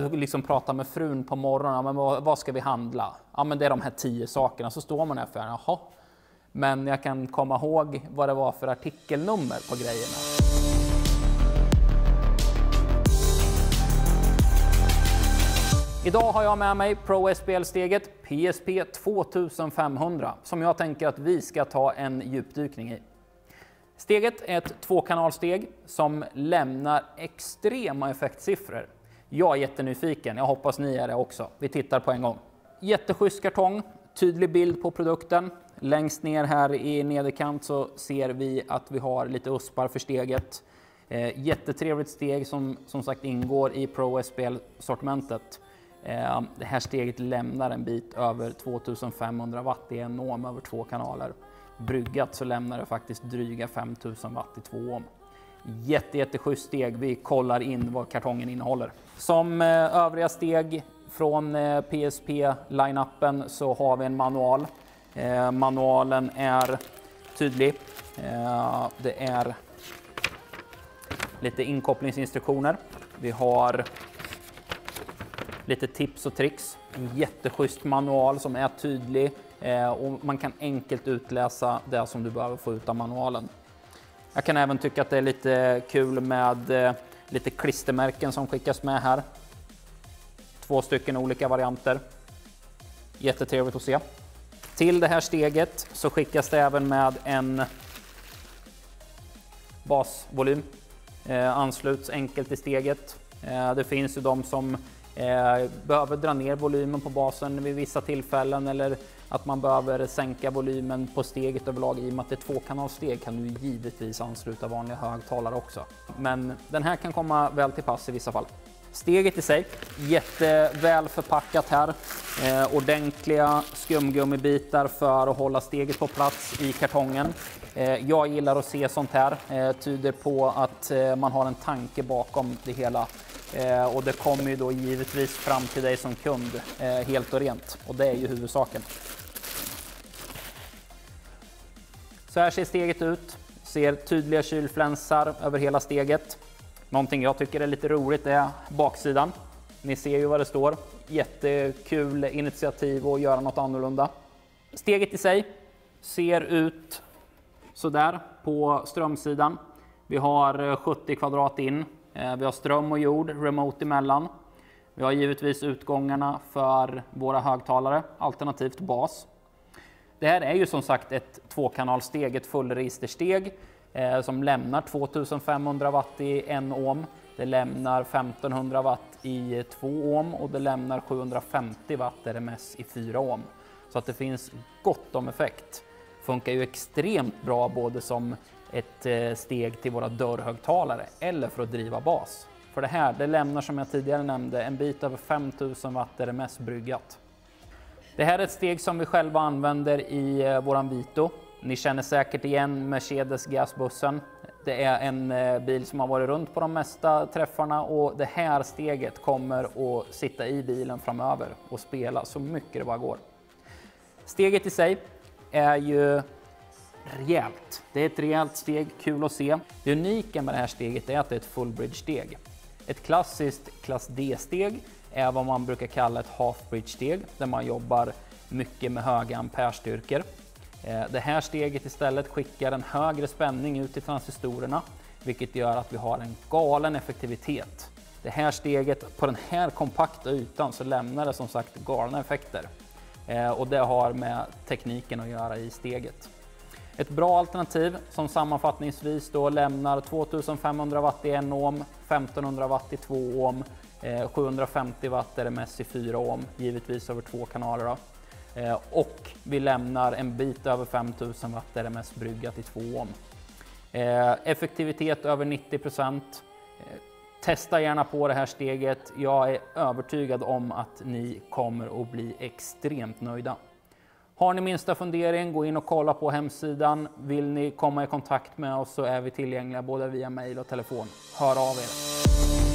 Liksom prata med frun på morgonen, men vad ska vi handla? Ja, men det är de här 10 sakerna. Så står man där för, jaha. Men jag kan komma ihåg vad det var för artikelnummer på grejerna. Idag har jag med mig Pro SPL-steget PSP 2500 som jag tänker att vi ska ta en djupdykning i. Steget är ett 2-kanalsteg som lämnar extrema effektsiffror. Jag är jättenyfiken, jag hoppas ni är det också. Vi tittar på en gång. Jätteschysst kartong, tydlig bild på produkten. Längst ner här i nederkant så ser vi att vi har lite uspar för steget. Jättetrevligt steg som sagt ingår i Pro SPL-sortimentet. Det här steget lämnar en bit över 2500 watt i 1 ohm över 2 kanaler. Bryggat så lämnar det faktiskt dryga 5000 watt i 2 ohm. Jätteschysst steg. Vi kollar in vad kartongen innehåller. Som övriga steg från PSP-line-upen så har vi en manual. Manualen är tydlig. Det är lite inkopplingsinstruktioner. Vi har lite tips och tricks. En jätteschysst manual som är tydlig och man kan enkelt utläsa det som du behöver få ut av manualen. Jag kan även tycka att det är lite kul med lite klistermärken som skickas med här. 2 stycken olika varianter. Jättetrevligt att se. Till det här steget så skickas det även med en basvolym. Ansluts enkelt i steget. Det finns ju de som behöver dra ner volymen på basen vid vissa tillfällen eller att man behöver sänka volymen på steget överlag. I och med att det är 2-kanalssteg kan du givetvis ansluta vanliga högtalare också. Men den här kan komma väl till pass i vissa fall. Steget i sig, jätteväl förpackat här. Ordentliga skumgummibitar för att hålla steget på plats i kartongen. Jag gillar att se sånt här. Tyder på att man har en tanke bakom det hela. Och det kommer ju då givetvis fram till dig som kund helt och rent. Och det är ju huvudsaken. Så här ser steget ut. Ser tydliga kylflänsar över hela steget. Någonting jag tycker är lite roligt är baksidan. Ni ser ju vad det står. Jättekul initiativ att göra något annorlunda. Steget i sig ser ut så där på strömsidan. Vi har 70 kvadrat in. Vi har ström och jord, remote emellan. Vi har givetvis utgångarna för våra högtalare, alternativt bas. Det här är ju som sagt ett 2-kanalsteg, ett fullregistersteg som lämnar 2500 watt i 1 ohm. Det lämnar 1500 watt i 2 ohm och det lämnar 750 watt RMS i 4 ohm. Så att det finns gott om effekt. Funkar ju extremt bra både som ett steg till våra dörrhögtalare eller för att driva bas. För det här, det lämnar som jag tidigare nämnde en bit över 5000 watt RMS bryggat. Det här är ett steg som vi själva använder i våran Vito. Ni känner säkert igen Mercedes gasbussen. Det är en bil som har varit runt på de mesta träffarna och det här steget kommer att sitta i bilen framöver och spela så mycket det bara går. Steget i sig är ju rejält. Det är ett rejält steg, kul att se. Det unika med det här steget är att det är ett fullbridge-steg. Ett klassiskt klass D-steg är vad man brukar kalla ett half-bridge-steg där man jobbar mycket med höga amperestyrkor. Det här steget istället skickar en högre spänning ut i transistorerna vilket gör att vi har en galen effektivitet. Det här steget på den här kompakta ytan så lämnar det som sagt galna effekter. Och det har med tekniken att göra i steget. Ett bra alternativ som sammanfattningsvis då lämnar 2500 watt i 1 ohm, 1500 watt i 2 ohm, 750 watt RMS i 4 ohm, givetvis över 2 kanaler då. Och vi lämnar en bit över 5000 watt RMS bryggat i 2 ohm. Effektivitet över 90%. Testa gärna på det här steget. Jag är övertygad om att ni kommer att bli extremt nöjda. Har ni minsta fundering, gå in och kolla på hemsidan. Vill ni komma i kontakt med oss så är vi tillgängliga både via mail och telefon. Hör av er!